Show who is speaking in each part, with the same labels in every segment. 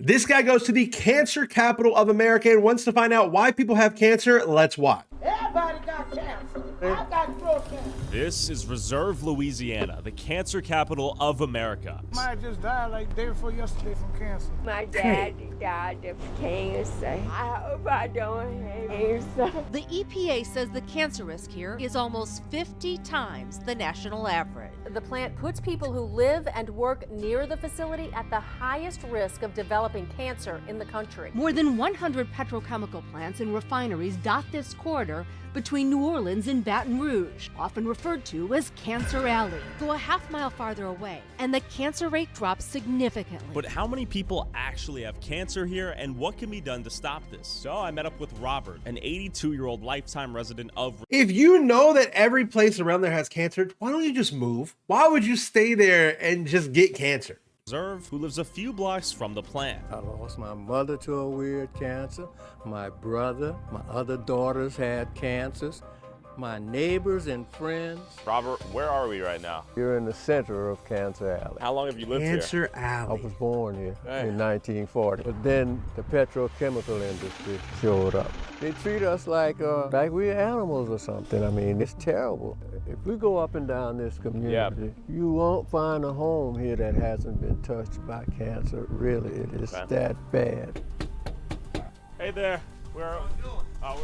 Speaker 1: This guy goes to the cancer capital of America and wants to find out why people have cancer. Let's watch.
Speaker 2: Everybody got cancer. I got throat cancer.
Speaker 3: This is Reserve, Louisiana, the cancer capital of America.
Speaker 4: Mine just died like day before yesterday from cancer.
Speaker 5: My daddy died of cancer. I hope I don't have cancer.
Speaker 6: The EPA says the cancer risk here is almost 50 times the national average.
Speaker 7: The plant puts people who live and work near the facility at the highest risk of developing cancer in the country.
Speaker 6: More than 100 petrochemical plants and refineries dot this corridor between New Orleans and Baton Rouge, often referred to as Cancer Alley. Go a half mile farther away, and the cancer rate drops significantly.
Speaker 3: But how many people actually have cancer here, and what can be done to stop this? So I met up with Robert, an 82-year-old lifetime resident of...
Speaker 1: If you know that every place around there has cancer, why don't you just move? Why would you stay there and just get cancer?
Speaker 3: Reserve, who lives a few blocks from the plant.
Speaker 8: I lost my mother to a weird cancer. My brother, my other daughters had cancers. My neighbors and friends.
Speaker 9: Robert, where are we right now?
Speaker 8: You're in the center of Cancer Alley.
Speaker 9: How long have you lived here?
Speaker 1: Cancer
Speaker 8: I
Speaker 1: Alley.
Speaker 8: was born here in 1940, but then the petrochemical industry showed up. They treat us like we're animals or something. I mean, it's terrible. If we go up and down this community, you won't find a home here that hasn't been touched by cancer. Really, it is that bad.
Speaker 9: Hey there. We're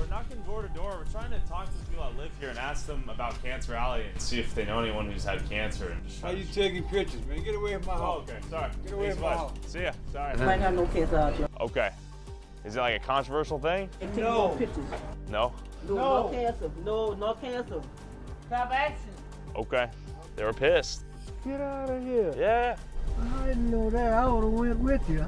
Speaker 9: knocking door to door. We're trying to talk to the people that live here and ask them about Cancer Alley and see if they know anyone who's had cancer. And just
Speaker 4: How you taking pictures, man? Get away from my house.
Speaker 9: Oh, okay. Sorry.
Speaker 4: Get away from my house.
Speaker 9: See ya. Sorry.
Speaker 2: Might have no cancer out here.
Speaker 9: Okay. Is it like a controversial thing?
Speaker 2: Take no pictures.
Speaker 9: No?
Speaker 2: No cancer. No cancer. Stop action.
Speaker 9: Okay. They were pissed.
Speaker 8: Get out of here.
Speaker 9: Yeah.
Speaker 8: I didn't know that. I would have went with you.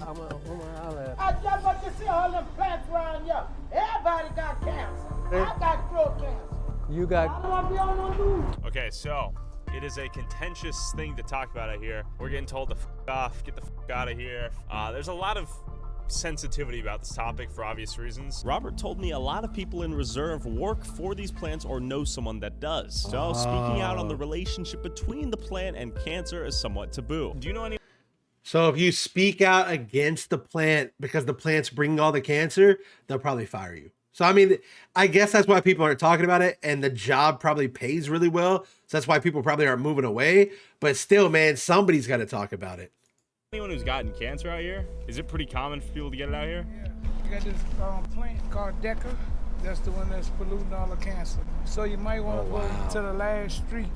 Speaker 8: I'm gonna holler at you.
Speaker 2: I just want to see all them plants around here. Everybody got cancer. I got throat cancer.
Speaker 8: You
Speaker 2: I
Speaker 8: got...
Speaker 2: don't want to be on no news.
Speaker 3: Okay, so it is a contentious thing to talk about out here. We're getting told to f off, get the f out of here. There's a lot of sensitivity about this topic for obvious reasons. Robert told me a lot of people in Reserve work for these plants or know someone that does. So speaking out on the relationship between the plant and cancer is somewhat taboo. Do you know any?
Speaker 1: So if you speak out against the plant because the plant's bringing all the cancer, they'll probably fire you. So, I mean, I guess that's why people aren't talking about it, and the job probably pays really well. So that's why people probably aren't moving away. But still, man, somebody's got to talk about it.
Speaker 9: Anyone who's gotten cancer out here? Is it pretty common for people to get it out here?
Speaker 4: Yeah. You got this plant called Deca. That's the one that's polluting all the cancer. So you might want to go to the last street.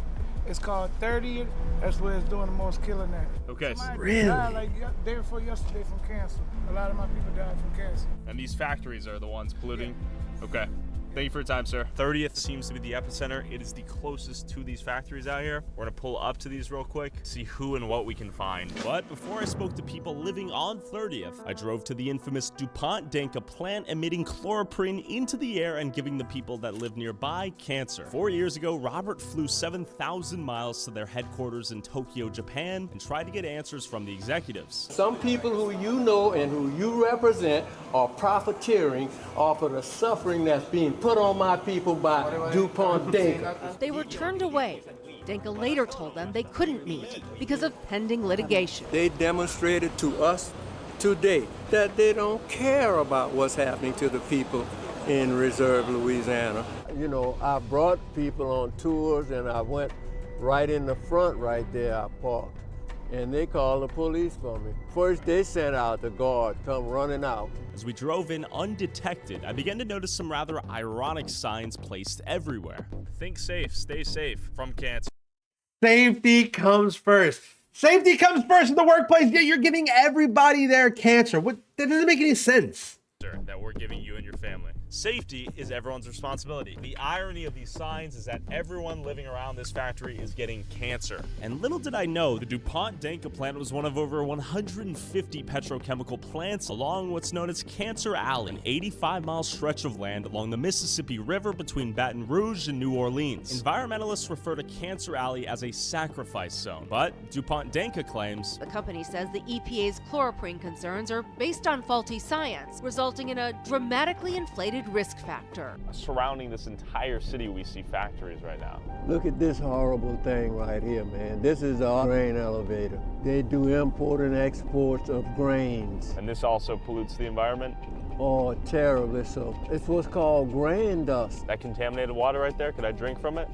Speaker 4: It's called 30th. That's where it's doing the most killing at.
Speaker 3: Okay.
Speaker 4: Somebody died like day before yesterday from cancer. A lot of my people died from cancer.
Speaker 9: And these factories are the ones polluting? Okay. Thank you for your time, sir.
Speaker 3: 30th seems to be the epicenter. It is the closest to these factories out here. We're gonna pull up to these real quick, see who and what we can find. But before I spoke to people living on 30th, I drove to the infamous DuPont Danka plant emitting chloroprene into the air and giving the people that live nearby cancer. 4 years ago, Robert flew 7,000 miles to their headquarters in Tokyo, Japan, and tried to get answers from the executives.
Speaker 8: Some people who you know and who you represent are profiteering off of the suffering that's being put on my people by DuPont Danka.
Speaker 6: They were turned away. Danka later told them they couldn't meet because of pending litigation.
Speaker 8: They demonstrated to us today that they don't care about what's happening to the people in Reserve, Louisiana. You know, I brought people on tours and I went right in the front right there, I parked. And they called the police for me. First, they sent out the guard, come running out.
Speaker 3: As we drove in undetected, I began to notice some rather ironic signs placed everywhere. Think safe, stay safe from cancer.
Speaker 1: Safety comes first. Safety comes first in the workplace, yet you're giving everybody their cancer. What? That doesn't make any sense.
Speaker 3: That we're giving you and your family. Safety is everyone's responsibility. The irony of these signs is that everyone living around this factory is getting cancer. And little did I know, the DuPont Danka plant was one of over 150 petrochemical plants along what's known as Cancer Alley, an 85-mile stretch of land along the Mississippi River between Baton Rouge and New Orleans. Environmentalists refer to Cancer Alley as a sacrifice zone, but DuPont Danka claims
Speaker 6: The company says the EPA's chloroprene concerns are based on faulty science, resulting in a dramatically inflated added risk factor.
Speaker 3: Surrounding this entire city, we see factories right now.
Speaker 8: Look at this horrible thing right here, man. This is our grain elevator. They do import and exports of grains.
Speaker 3: And this also pollutes the environment.
Speaker 8: Oh, terribly so. It's what's called grain dust.
Speaker 3: That contaminated water right there, could I drink from it?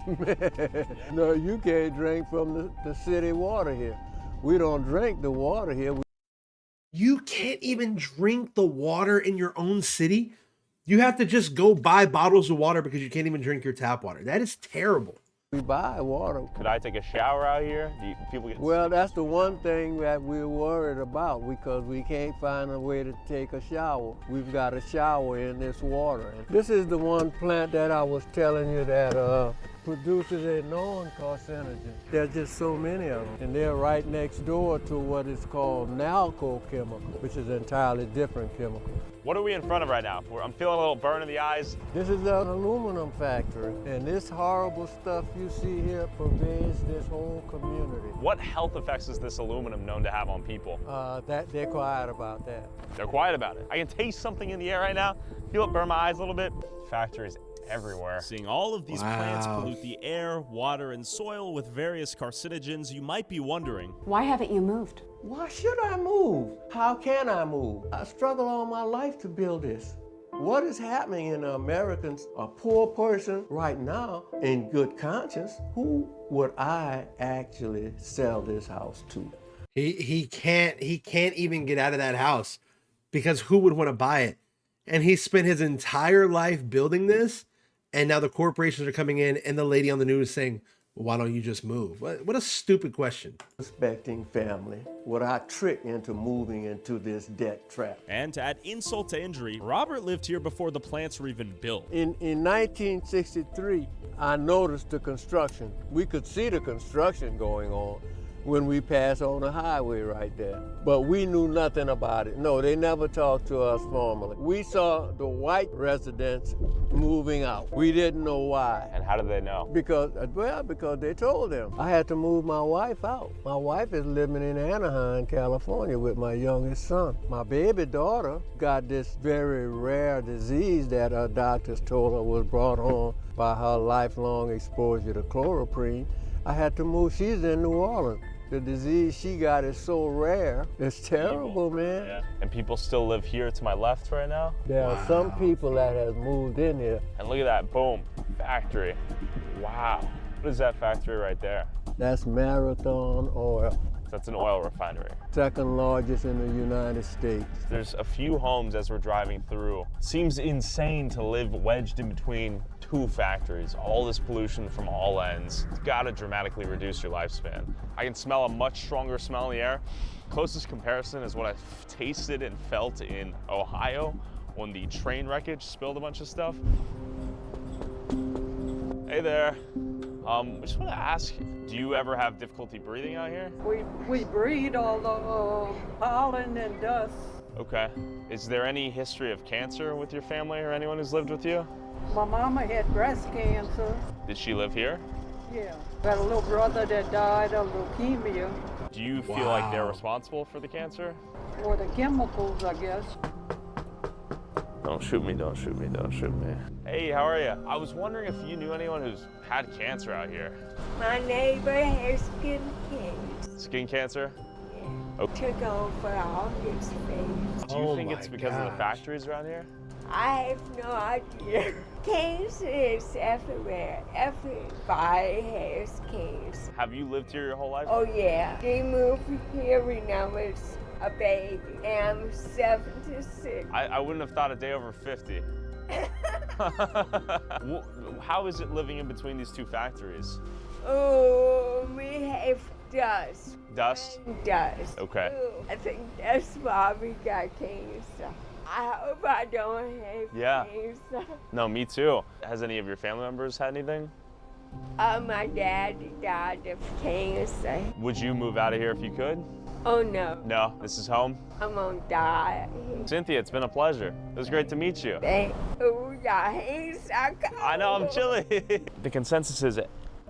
Speaker 8: No, you can't drink from the city water here. We don't drink the water here.
Speaker 1: You can't even drink the water in your own city. You have to just go buy bottles of water because you can't even drink your tap water. That is terrible.
Speaker 8: We buy water.
Speaker 3: Could I take a shower out here? People get
Speaker 8: Well, that's the one thing that we're worried about because we can't find a way to take a shower. We've got a shower in this water. This is the one plant that I was telling you that produces a non-carcinogen. There's just so many of them. And they're right next door to what is called nalco chemical, which is an entirely different chemical.
Speaker 3: What are we in front of right now? I'm feeling a little burn in the eyes.
Speaker 8: This is an aluminum factory, and this horrible stuff you see here pervades this whole community.
Speaker 3: What health effects is this aluminum known to have on people?
Speaker 8: That they're quiet about that.
Speaker 3: They're quiet about it. I can taste something in the air right now. Feel it burn my eyes a little bit. Factories everywhere.
Speaker 10: Seeing all of these plants pollute the air, water, and soil with various carcinogens, you might be wondering,
Speaker 7: Why haven't you moved?
Speaker 8: Why should I move? How can I move? I struggled all my life to build this. What is happening in Americans, a poor person right now, in good conscience, who would I actually sell this house to?
Speaker 1: He can't even get out of that house because who would want to buy it? And he spent his entire life building this, and now the corporations are coming in and the lady on the news saying, well, why don't you just move? What a stupid question.
Speaker 8: Respecting family, would I trick into moving into this debt trap?
Speaker 10: and to add insult to injury, Robert lived here before the plants were even built.
Speaker 8: In 1963, I noticed the construction. We could see the construction going on when we passed on the highway right there. But we knew nothing about it. No, they never talked to us formally. We saw the white residents moving out. We didn't know why.
Speaker 3: And how did they know?
Speaker 8: Because they told them. I had to move my wife out. My wife is living in Anaheim, California with my youngest son. My baby daughter got this very rare disease that her doctors told her was brought on by her lifelong exposure to chloroprene. I had to move. She's in New Orleans. The disease she got is so rare. It's terrible, man.
Speaker 3: Yeah. And people still live here to my left right now.
Speaker 8: There are some people that have moved in here.
Speaker 3: And look at that, boom, factory. Wow. What is that factory right there?
Speaker 8: That's Marathon Oil.
Speaker 3: That's an oil refinery.
Speaker 8: Second largest in the United States.
Speaker 3: There's a few homes as we're driving through. Seems insane to live wedged in between two factories. All this pollution from all ends. It's gotta dramatically reduce your lifespan. I can smell a much stronger smell in the air. Closest comparison is what I tasted and felt in Ohio when the train wreckage spilled a bunch of stuff. Hey there. I just want to ask, do you ever have difficulty breathing out here?
Speaker 11: We breathe all the pollen and dust.
Speaker 3: Okay. Is there any history of cancer with your family or anyone who's lived with you?
Speaker 11: My mama had breast cancer.
Speaker 3: Did she live here?
Speaker 11: Yeah. Got a little brother that died of leukemia.
Speaker 3: Do you feel like they're responsible for the cancer?
Speaker 11: Or the chemicals, I guess.
Speaker 3: Don't shoot me, don't shoot me, don't shoot me. Hey, how are you? I was wondering if you knew anyone who's had cancer out here.
Speaker 5: My neighbor has skin cancer.
Speaker 3: Skin cancer?
Speaker 5: Yeah. Took over all his face.
Speaker 3: Do you think it's because of the factories around here?
Speaker 5: I have no idea. Cancer is everywhere. Everybody has cancer.
Speaker 3: Have you lived here your whole life?
Speaker 5: Oh yeah. We moved here when I was a baby, and I'm 76.
Speaker 3: I wouldn't have thought a day over 50. How is it living in between these two factories?
Speaker 5: Oh, we have dust.
Speaker 3: Dust?
Speaker 5: Dust.
Speaker 3: Okay.
Speaker 5: Ooh, I think that's why we got cancer. I hope I don't have cancer.
Speaker 3: No, me too. Has any of your family members had anything?
Speaker 5: My dad died of cancer.
Speaker 3: Would you move out of here if you could?
Speaker 5: Oh no.
Speaker 3: No, this is home?
Speaker 5: I'm gonna die.
Speaker 3: Cynthia, it's been a pleasure. It was great to meet you.
Speaker 5: Oh, your hands are cold.
Speaker 3: I know, I'm chilly. The consensus is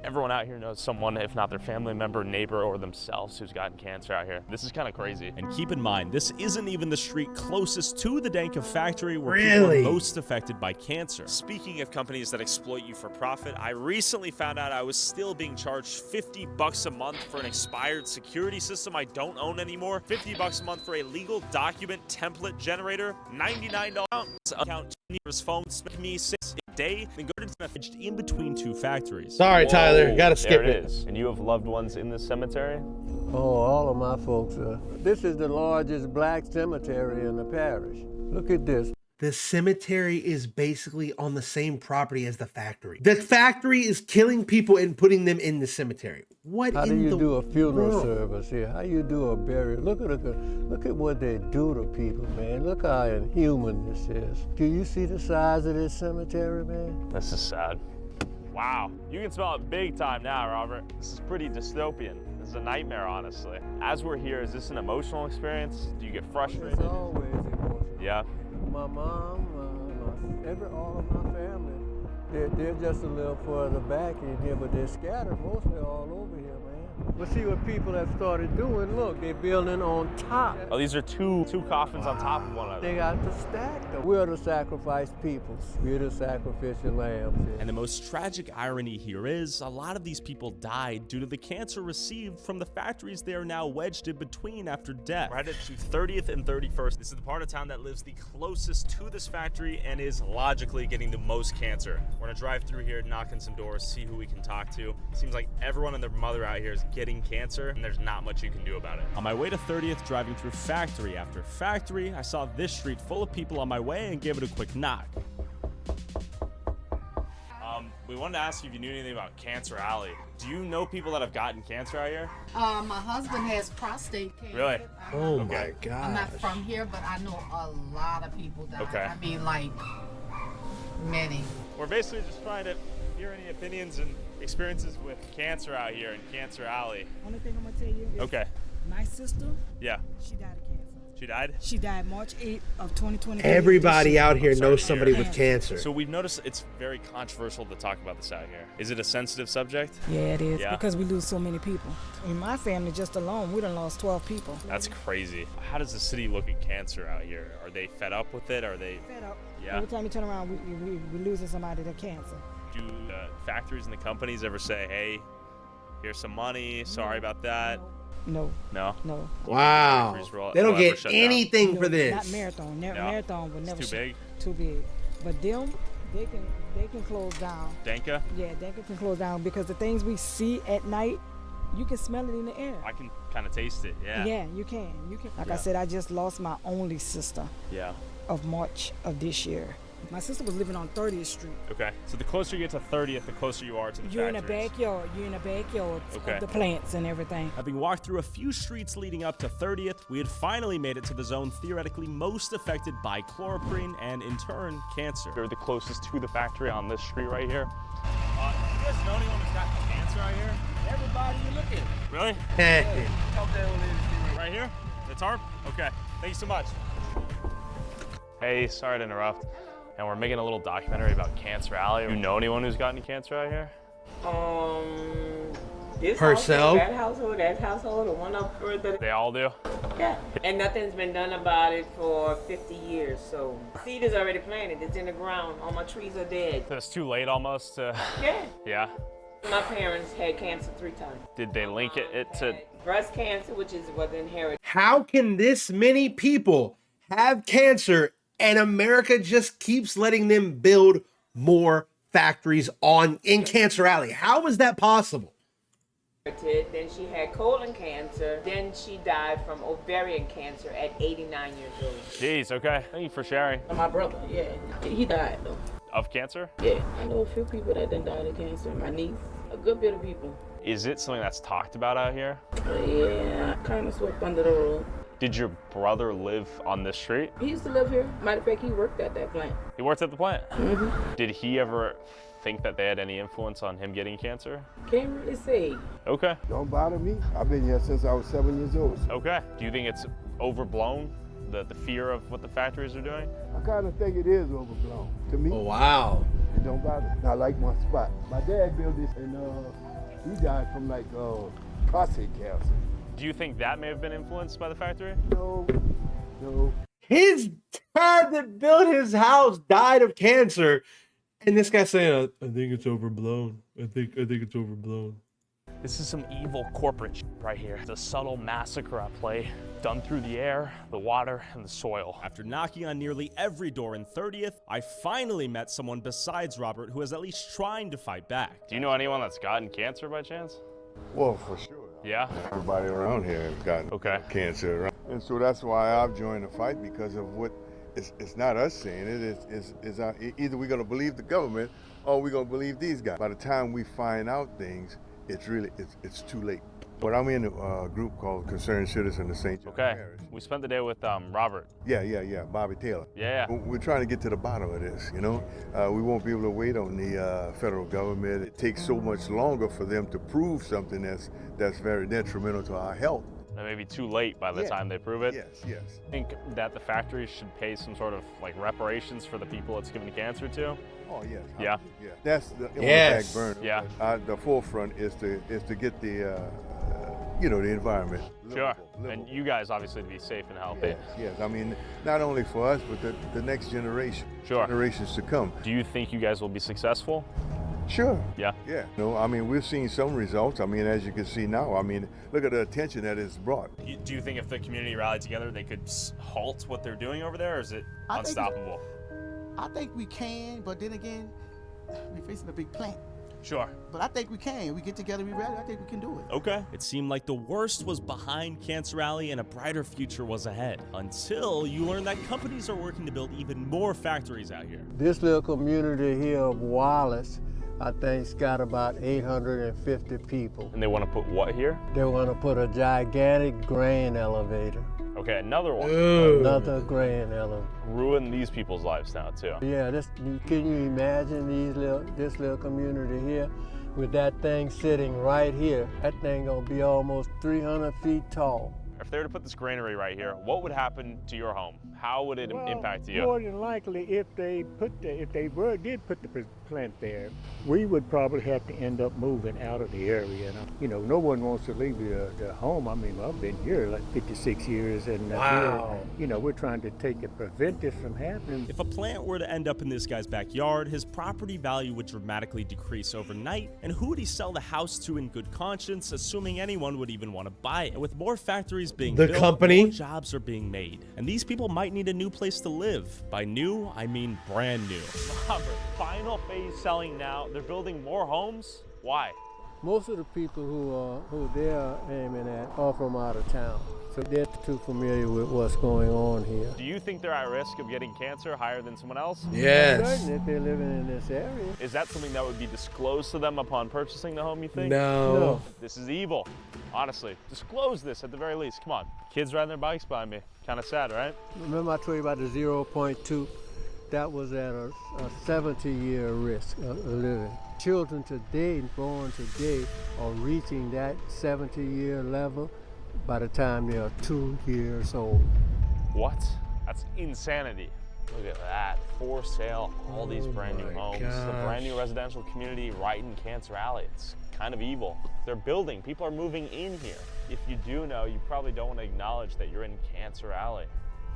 Speaker 3: Everyone out here knows someone, if not their family member, neighbor, or themselves who's gotten cancer out here. This is kind of crazy.
Speaker 10: And keep in mind, this isn't even the street closest to the Danka factory where people are most affected by cancer.
Speaker 3: Speaking of companies that exploit you for profit, I recently found out I was still being charged $50 a month for an expired security system I don't own anymore, $50 a month for a legal document template generator, $99 account, phone, me 6 a day, then go to the
Speaker 10: in between two factories.
Speaker 1: Sorry, Tyler, gotta skip
Speaker 3: there it is. And you have loved ones in this cemetery?
Speaker 8: Oh, all of my folks are. This is the largest black cemetery in the parish. Look at this.
Speaker 1: The cemetery is basically on the same property as the factory. The factory is killing people and putting them in the cemetery. What
Speaker 8: How
Speaker 1: in
Speaker 8: do you
Speaker 1: the
Speaker 8: do a funeral
Speaker 1: world?
Speaker 8: service here? How you do a burial? Look at what they do to people, man. Look how inhuman this is. Do you see the size of this cemetery, man?
Speaker 3: This is sad. Wow, you can smell it big time now, Robert. This is pretty dystopian. This is a nightmare, honestly. As we're here, is this an emotional experience? Do you get frustrated?
Speaker 8: It's always emotional.
Speaker 3: Yeah.
Speaker 8: My mom, all of my family, they're just a little further back in here, but they're scattered mostly all over here, man. But see what people have started doing, look, they're building on top.
Speaker 3: Oh, these are two coffins on top of one another.
Speaker 8: They got to stack them. We're the sacrificed peoples. We're the sacrificial lambs here.
Speaker 10: And the most tragic irony here is a lot of these people died due to the cancer received from the factories they are now wedged in between after death.
Speaker 3: We're headed to 30th and 31st. This is the part of town that lives the closest to this factory and is logically getting the most cancer. We're gonna drive through here, knock on some doors, see who we can talk to. Seems like everyone and their mother out here is getting cancer, and there's not much you can do about it.
Speaker 10: On my way to 30th, driving through factory after factory, I saw this street full of people on my way and gave it a quick knock.
Speaker 3: We wanted to ask you if you knew anything about Cancer Alley. Do you know people that have gotten cancer out here?
Speaker 12: My husband has prostate cancer.
Speaker 3: Really?
Speaker 1: Oh my God.
Speaker 12: I'm not from here, but I know a lot of people that.
Speaker 3: Okay.
Speaker 12: I mean, like, many.
Speaker 3: We're basically just trying to hear any opinions and experiences with cancer out here in Cancer Alley.
Speaker 13: Only thing I'm gonna tell you is
Speaker 3: Okay.
Speaker 13: my sister,
Speaker 3: Yeah.
Speaker 13: she died of cancer.
Speaker 3: She died?
Speaker 13: She died March 8th of 2020.
Speaker 1: Everybody out here
Speaker 3: Sorry
Speaker 1: knows
Speaker 3: to
Speaker 1: somebody
Speaker 3: hear.
Speaker 1: with cancer.
Speaker 3: So we've noticed it's very controversial to talk about this out here. Is it a sensitive subject?
Speaker 13: Yeah, it is,
Speaker 3: Yeah.
Speaker 13: because we lose so many people. In my family, just alone, we done lost 12 people.
Speaker 3: That's crazy. How does the city look at cancer out here? Are they fed up with it? Are they
Speaker 13: Fed up.
Speaker 3: Yeah.
Speaker 13: Every time you turn around, we losing somebody to cancer.
Speaker 3: Do the factories and the companies ever say, hey, here's some money, sorry about that?
Speaker 13: No.
Speaker 3: No?
Speaker 13: No.
Speaker 1: Wow. They don't get anything for this.
Speaker 13: Not Marathon.
Speaker 3: No.
Speaker 13: Marathon would never.
Speaker 3: It's too big?
Speaker 13: Too big. But them, they can close down.
Speaker 3: Danka?
Speaker 13: Yeah, Danka can close down because the things we see at night, you can smell it in the air.
Speaker 3: I can kind of taste it, yeah.
Speaker 13: Yeah, you can. Like I
Speaker 3: Yeah.
Speaker 13: said, I just lost my only sister
Speaker 3: Yeah.
Speaker 13: of March of this year. My sister was living on 30th Street.
Speaker 3: Okay. So the closer you get to 30th, the closer you are to the
Speaker 13: You're in the
Speaker 3: factories.
Speaker 13: backyard. You're in the backyard
Speaker 3: Okay.
Speaker 13: of the plants and everything.
Speaker 10: Having walked through a few streets leading up to 30th, we had finally made it to the zone theoretically most affected by chloroprene and, in turn, cancer.
Speaker 3: They're the closest to the factory on this street right here. Do you guys know anyone who's got cancer out here?
Speaker 2: Everybody you look at.
Speaker 3: Really?
Speaker 1: Hey.
Speaker 3: Right here? The tarp? Okay. Thank you so much. Hey, sorry to interrupt. And we're making a little documentary about Cancer Alley. You know anyone who's gotten cancer out here?
Speaker 14: This
Speaker 1: Herself?
Speaker 14: household, that household, the one up further.
Speaker 3: They all do?
Speaker 14: Yeah. And nothing's been done about it for 50 years. So seed is already planted. It's in the ground. All my trees are dead.
Speaker 3: So it's too late almost to...
Speaker 14: Yeah.
Speaker 3: Yeah?
Speaker 14: My parents had cancer 3 times.
Speaker 3: Did they link it to...
Speaker 14: Breast cancer, which was inherited.
Speaker 1: How can this many people have cancer and America just keeps letting them build more factories in Cancer Alley? How is that possible?
Speaker 14: Then she had colon cancer. Then she died from ovarian cancer at 89 years old.
Speaker 3: Jeez, okay. Thank you for sharing.
Speaker 14: My brother, yeah, he died though.
Speaker 3: Of cancer?
Speaker 14: Yeah, I know a few people that done died of cancer. My niece, a good bit of people.
Speaker 3: Is it something that's talked about out here?
Speaker 14: Yeah, kind of swept under the rug.
Speaker 3: Did your brother live on this street?
Speaker 14: He used to live here. Matter of fact, he worked at that plant.
Speaker 3: He worked at the plant?
Speaker 14: Mm-hmm.
Speaker 3: Did he ever think that they had any influence on him getting cancer?
Speaker 14: Can't really say.
Speaker 3: Okay.
Speaker 15: Don't bother me. I've been here since I was 7 years old.
Speaker 3: Okay. Do you think it's overblown, the fear of what the factories are doing?
Speaker 15: I kind of think it is overblown. To me.
Speaker 1: Oh, wow.
Speaker 15: It don't bother me. I like my spot. My dad built this in He died from like prostate cancer.
Speaker 9: Do you think that may have been influenced by the factory?
Speaker 15: No.
Speaker 1: His dad that built his house died of cancer, and this guy's saying, "I think it's overblown. I think it's overblown."
Speaker 3: This is some evil corporate shit right here. It's a subtle massacre at play, done through the air, the water, and the soil.
Speaker 10: After knocking on nearly every door in 30th, I finally met someone besides Robert who is at least trying to fight back.
Speaker 9: Do you know anyone that's gotten cancer by chance?
Speaker 15: Well, for sure.
Speaker 9: Yeah?
Speaker 15: Everybody around here has gotten cancer. And so that's why I've joined the fight, because of what, it's not us saying it, it's either we're going to believe the government or we're going to believe these guys. By the time we find out things, it's too late. But I'm in a group called Concerned Citizen of St. John Parish.
Speaker 9: We spent the day with Robert.
Speaker 15: Yeah, Bobby Taylor.
Speaker 9: Yeah.
Speaker 15: We're trying to get to the bottom of this, you know? We won't be able to wait on the federal government. It takes so much longer for them to prove something that's very detrimental to our health.
Speaker 9: That may be too late by the time they prove it.
Speaker 15: Yes.
Speaker 9: I think that the factory should pay some sort of like reparations for the people it's given cancer to.
Speaker 15: Oh yes.
Speaker 9: Yeah.
Speaker 15: That's the
Speaker 1: Yes.
Speaker 15: burner.
Speaker 9: Yeah.
Speaker 15: The forefront is to get the the environment.
Speaker 9: Sure. And you guys obviously to be safe and healthy.
Speaker 15: Yes. I mean, not only for us, but the next generation.
Speaker 9: Sure.
Speaker 15: Generations to come.
Speaker 9: Do you think you guys will be successful?
Speaker 15: Sure.
Speaker 9: Yeah.
Speaker 15: No, I mean, we've seen some results. I mean, as you can see now, I mean, look at the attention that it's brought.
Speaker 3: Do you think if the community rallied together, they could halt what they're doing over there, or is it unstoppable?
Speaker 2: I think we can, but then again, we're facing a big plant.
Speaker 3: Sure.
Speaker 2: But I think we can. We get together, we rally, I think we can do it.
Speaker 3: Okay.
Speaker 10: It seemed like the worst was behind Cancer Alley and a brighter future was ahead, until you learn that companies are working to build even more factories out here.
Speaker 8: This little community here of Wallace, I think it's got about 850 people.
Speaker 9: And they want to put what here?
Speaker 8: They want to put a gigantic grain elevator.
Speaker 9: Okay, another one.
Speaker 8: Another grain elevator.
Speaker 9: Ruin these people's lives now too.
Speaker 8: Yeah, can you imagine this little community here with that thing sitting right here? That thing gonna be almost 300 feet tall.
Speaker 9: If they were to put this granary right here, what would happen to your home? How would it impact you?
Speaker 16: More than likely, if they did put the plant there, we would probably have to end up moving out of the area. And, no one wants to leave the home. I mean, I've been here like 56 years, and we're trying to prevent this from happening.
Speaker 10: If a plant were to end up in this guy's backyard, his property value would dramatically decrease overnight, and who would he sell the house to in good conscience, assuming anyone would even want to buy it? And with more factories being built, more jobs are being made, and these people might need a new place to live. By new, I mean brand new.
Speaker 9: Robert, final phase selling now. They're building more homes. Why?
Speaker 8: Most of the people who they're aiming at are from out of town, so they're too familiar with what's going on here.
Speaker 9: Do you think they're at risk of getting cancer higher than someone else?
Speaker 1: Yes.
Speaker 8: Certainly, if they're living in this area.
Speaker 9: Is that something that would be disclosed to them upon purchasing the home, you think?
Speaker 1: No.
Speaker 9: This is evil. Honestly, disclose this at the very least. Come on. Kids riding their bikes by me. Kind of sad, right?
Speaker 8: Remember I told you about the 0.2? That was at a 70-year risk of living. Children today, born today, are reaching that 70-year level by the time they are 2 years old.
Speaker 9: What? That's insanity. Look at that. For sale, all these brand new homes. It's a brand new residential community right in Cancer Alley. It's kind of evil. They're building. People are moving in here. If you do know, you probably don't want to acknowledge that you're in Cancer Alley.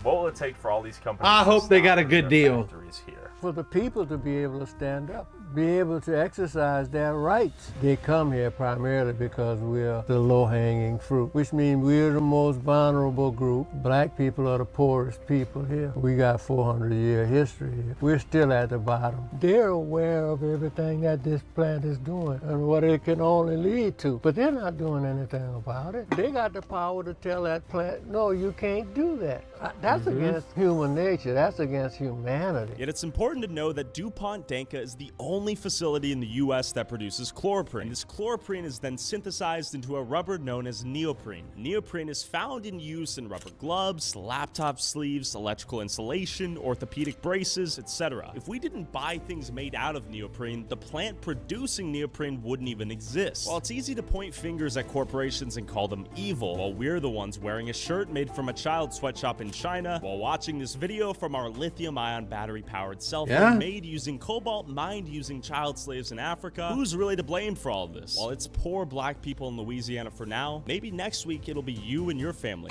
Speaker 9: What will it take for all these companies
Speaker 1: I hope they got a good deal.
Speaker 9: Here?
Speaker 8: For the people to be able to stand up, be able to exercise their rights. They come here primarily because we're the low-hanging fruit, which means we're the most vulnerable group. Black people are the poorest people here. We got 400-year history here. We're still at the bottom. They're aware of everything that this plant is doing and what it can only lead to, but they're not doing anything about it. They got the power to tell that plant, no, you can't do that. That's against human nature. That's against humanity.
Speaker 10: Yet it's important to know that DuPont Danca is the only facility in the U.S. that produces chloroprene. This chloroprene is then synthesized into a rubber known as neoprene. Neoprene is found in use in rubber gloves, laptop sleeves, electrical insulation, orthopedic braces, etc. If we didn't buy things made out of neoprene, the plant producing neoprene wouldn't even exist. While it's easy to point fingers at corporations and call them evil, while we're the ones wearing a shirt made from a child sweatshop in China, while watching this video from our lithium-ion battery-powered cell phone made using cobalt mined using raising child slaves in Africa. Who's really to blame for all of this? Well, it's poor black people in Louisiana for now. Maybe next week it'll be you and your family.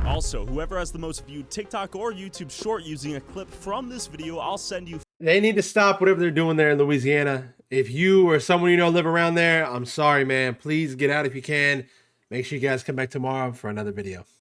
Speaker 10: Also, whoever has the most viewed TikTok or YouTube short using a clip from this video, I'll send you.
Speaker 1: They need to stop whatever they're doing there in Louisiana. If you or someone you know live around there, I'm sorry, man. Please get out if you can. Make sure you guys come back tomorrow for another video.